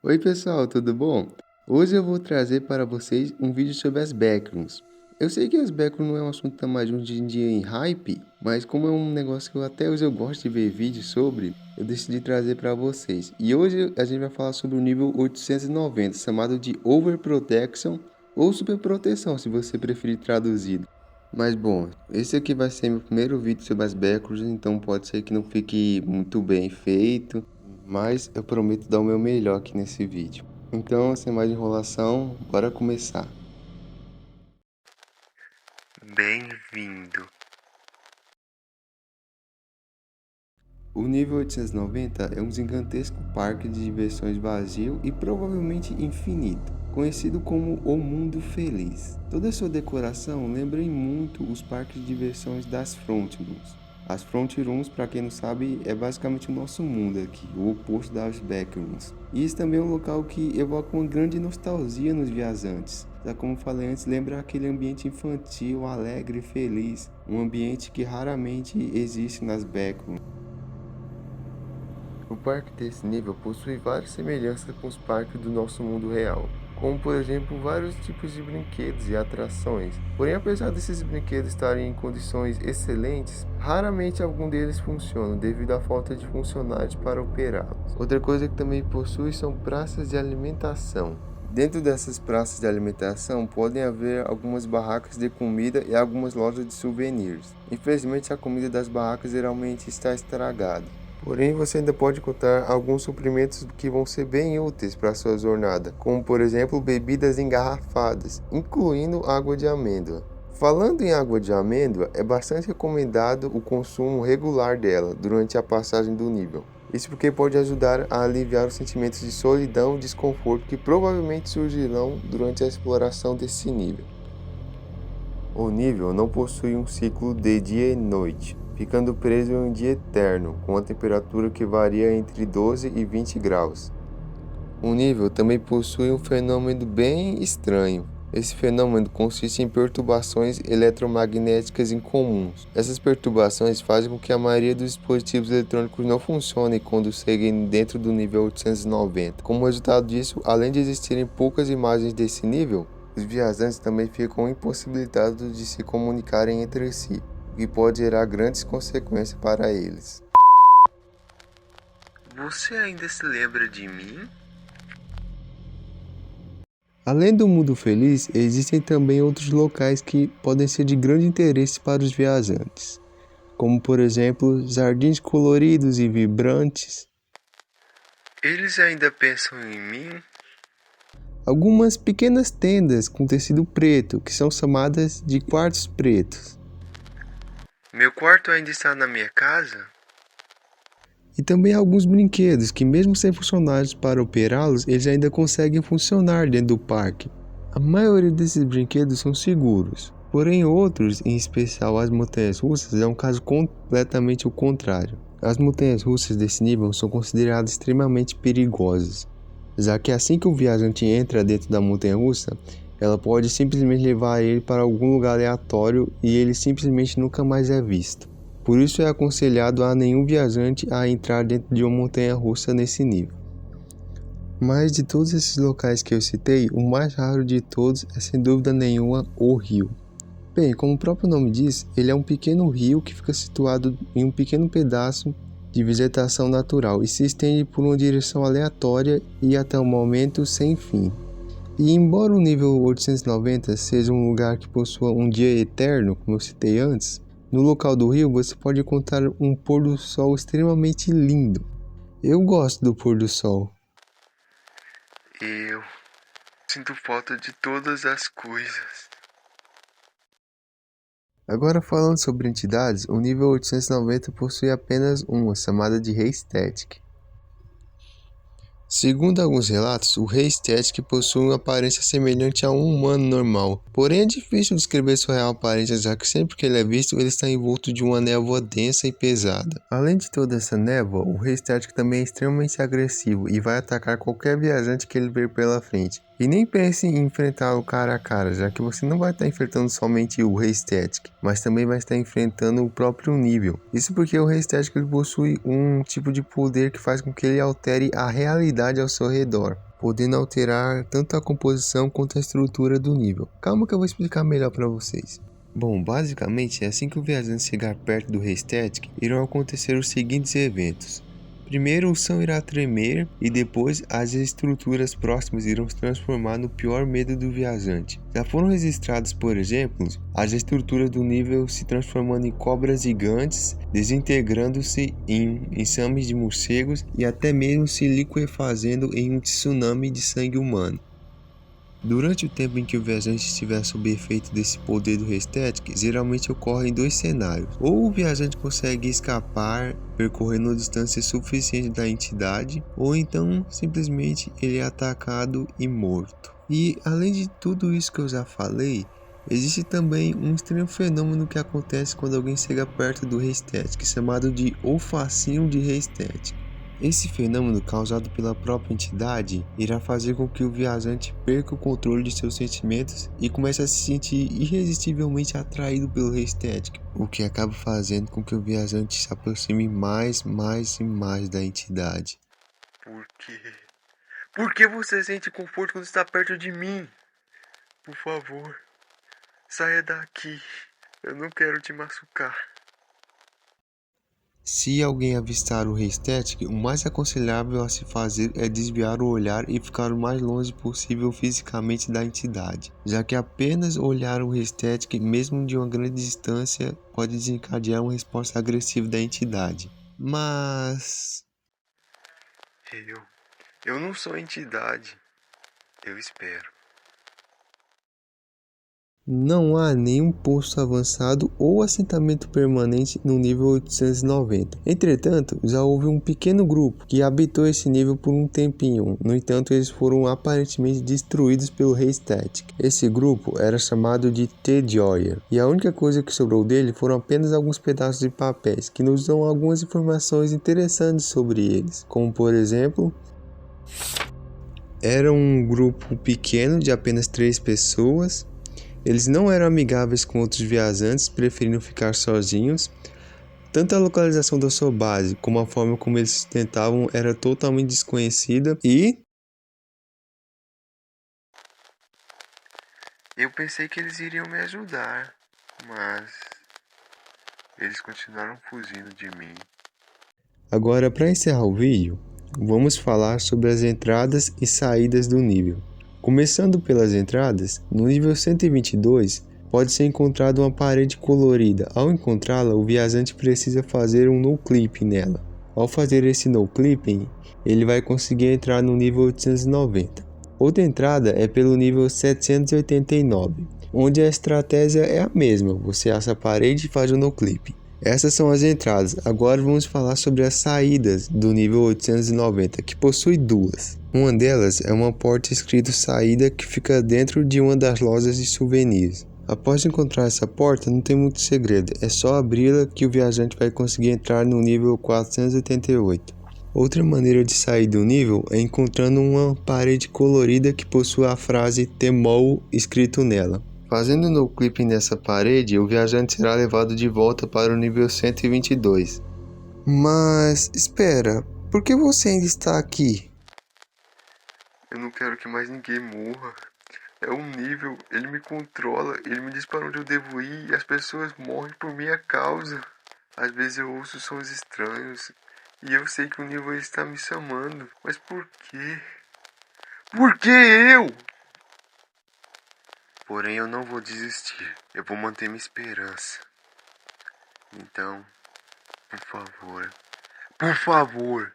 Oi pessoal, tudo bom? Hoje eu vou trazer para vocês um vídeo sobre as backrooms. Eu sei que as backrooms não é um assunto tão mais hoje em dia em hype, mas como é um negócio que até hoje eu gosto de ver vídeos sobre, eu decidi trazer para vocês. E hoje a gente vai falar sobre o nível 890, chamado de Overprotection ou Superproteção, se você preferir traduzido. Mas bom, esse aqui vai ser meu primeiro vídeo sobre as backrooms, então pode ser que não fique muito bem feito, mas eu prometo dar o meu melhor aqui nesse vídeo. Então, sem mais enrolação, bora começar. Bem-vindo! O nível 890 é um gigantesco parque de diversões vazio e provavelmente infinito, conhecido como o Mundo Feliz. Toda sua decoração lembra em muito os parques de diversões das Front Rooms. As Front Rooms, para quem não sabe, é basicamente o nosso mundo aqui, o oposto das Backrooms. E isso também é um local que evoca uma grande nostalgia nos viajantes. Já como falei antes, lembra aquele ambiente infantil, alegre e feliz, um ambiente que raramente existe nas Backrooms. O parque desse nível possui várias semelhanças com os parques do nosso mundo real, como por exemplo vários tipos de brinquedos e atrações. Porém, apesar desses brinquedos estarem em condições excelentes, raramente algum deles funciona devido à falta de funcionários para operá-los. Outra coisa que também possui são praças de alimentação. Dentro dessas praças de alimentação podem haver algumas barracas de comida e algumas lojas de souvenirs. Infelizmente, a comida das barracas geralmente está estragada. Porém, você ainda pode encontrar alguns suprimentos que vão ser bem úteis para a sua jornada, como por exemplo bebidas engarrafadas, incluindo água de amêndoa. Falando em água de amêndoa, é bastante recomendado o consumo regular dela durante a passagem do nível. Isso porque pode ajudar a aliviar os sentimentos de solidão e desconforto que provavelmente surgirão durante a exploração desse nível. O nível não possui um ciclo de dia e noite, ficando preso em um dia eterno, com uma temperatura que varia entre 12 e 20 graus. O nível também possui um fenômeno bem estranho. Esse fenômeno consiste em perturbações eletromagnéticas incomuns. Essas perturbações fazem com que a maioria dos dispositivos eletrônicos não funcionem quando seguem dentro do nível 890. Como resultado disso, além de existirem poucas imagens desse nível, os viajantes também ficam impossibilitados de se comunicarem entre si, o que pode gerar grandes consequências para eles. Você ainda se lembra de mim? Além do Mundo Feliz, existem também outros locais que podem ser de grande interesse para os viajantes, como por exemplo, jardins coloridos e vibrantes. Eles ainda pensam em mim? Algumas pequenas tendas com tecido preto, que são chamadas de quartos pretos. Meu quarto ainda está na minha casa? E também alguns brinquedos que, mesmo sem funcionários para operá-los, eles ainda conseguem funcionar dentro do parque. A maioria desses brinquedos são seguros, porém outros, em especial as montanhas russas, é um caso completamente o contrário. As montanhas russas desse nível são consideradas extremamente perigosas, já que assim que o viajante entra dentro da montanha russa, ela pode simplesmente levar ele para algum lugar aleatório e ele simplesmente nunca mais é visto. Por isso é aconselhado a nenhum viajante a entrar dentro de uma montanha-russa nesse nível. Mas de todos esses locais que eu citei, o mais raro de todos é sem dúvida nenhuma o rio. Bem, como o próprio nome diz, ele é um pequeno rio que fica situado em um pequeno pedaço de vegetação natural e se estende por uma direção aleatória e até o momento sem fim. E embora o nível 890 seja um lugar que possua um dia eterno, como eu citei antes, no local do rio você pode encontrar um pôr do sol extremamente lindo. Eu gosto do pôr do sol. Eu sinto falta de todas as coisas. Agora falando sobre entidades, o nível 890 possui apenas uma, chamada de Haystack. Segundo alguns relatos, o Haystack possui uma aparência semelhante a um humano normal, porém é difícil descrever sua real aparência, já que sempre que ele é visto, ele está envolto de uma névoa densa e pesada. Além de toda essa névoa, o Haystack também é extremamente agressivo e vai atacar qualquer viajante que ele ver pela frente. E nem pense em enfrentá-lo cara a cara, já que você não vai estar enfrentando somente o Haystack, mas também vai estar enfrentando o próprio nível. Isso porque o Haystack possui um tipo de poder que faz com que ele altere a realidade ao seu redor. podendo alterar tanto a composição quanto a estrutura do nível. Calma que eu vou explicar melhor para vocês. Bom, basicamente, assim que o viajante chegar perto do Raystatic, irão acontecer os seguintes eventos. Primeiro, o chão irá tremer e depois as estruturas próximas irão se transformar no pior medo do viajante. Já foram registrados, por exemplo, as estruturas do nível se transformando em cobras gigantes, desintegrando-se em enxames de morcegos e até mesmo se liquefazendo em um tsunami de sangue humano. Durante o tempo em que o viajante estiver sob efeito desse poder do Raystatic, geralmente ocorrem dois cenários. Ou o viajante consegue escapar, percorrendo a distância suficiente da entidade, ou então simplesmente ele é atacado e morto. E além de tudo isso que eu já falei, existe também um estranho fenômeno que acontece quando alguém chega perto do Raystatic, chamado de olfacinho de Raystatic. Esse fenômeno, causado pela própria entidade, irá fazer com que o viajante perca o controle de seus sentimentos e comece a se sentir irresistivelmente atraído pelo Raystatic, o que acaba fazendo com que o viajante se aproxime mais e mais da entidade. Por quê? Por que você sente conforto quando está perto de mim? Por favor, saia daqui. Eu não quero te machucar. Se alguém avistar o Raystatic, o mais aconselhável a se fazer é desviar o olhar e ficar o mais longe possível fisicamente da entidade, já que apenas olhar o Raystatic, mesmo de uma grande distância, pode desencadear uma resposta agressiva da entidade. Mas... Eu não sou entidade. Eu espero. não há nenhum posto avançado ou assentamento permanente no nível 890. Entretanto, já houve um pequeno grupo que habitou esse nível por um tempinho. No entanto, eles foram aparentemente destruídos pelo Raystatic. Esse grupo era chamado de T-Joyer, e a única coisa que sobrou dele foram apenas alguns pedaços de papéis que nos dão algumas informações interessantes sobre eles, como por exemplo... Era um grupo pequeno de apenas 3 pessoas. Eles não eram amigáveis com outros viajantes, preferindo ficar sozinhos. Tanto a localização da sua base como a forma como eles se sustentavam era totalmente desconhecida e... Eu pensei que eles iriam me ajudar, mas eles continuaram fugindo de mim. Agora, para encerrar o vídeo, vamos falar sobre as entradas e saídas do nível. Começando pelas entradas, no nível 122, pode ser encontrada uma parede colorida. Ao encontrá-la, o viajante precisa fazer um no-clipping nela. Ao fazer esse no-clipping, ele vai conseguir entrar no nível 890. Outra entrada é pelo nível 789, onde a estratégia é a mesma, você assa a parede e faz o no-clipping. Essas são as entradas. Agora vamos falar sobre as saídas do nível 890, que possui duas. Uma delas é uma porta escrito saída que fica dentro de uma das lojas de souvenirs. Após encontrar essa porta, não tem muito segredo, é só abri-la que o viajante vai conseguir entrar no nível 488. Outra maneira de sair do nível é encontrando uma parede colorida que possui a frase Temou escrito nela. Fazendo no clipe nessa parede, o viajante será levado de volta para o nível 122. Mas espera, por que você ainda está aqui? Eu não quero que mais ninguém morra. É um nível, ele me controla, ele me diz para onde eu devo ir e as pessoas morrem por minha causa. Às vezes eu ouço sons estranhos e eu sei que o nível está me chamando. Mas por quê? Por que eu? Porém, eu não vou desistir. Eu vou manter minha esperança. Então, por favor,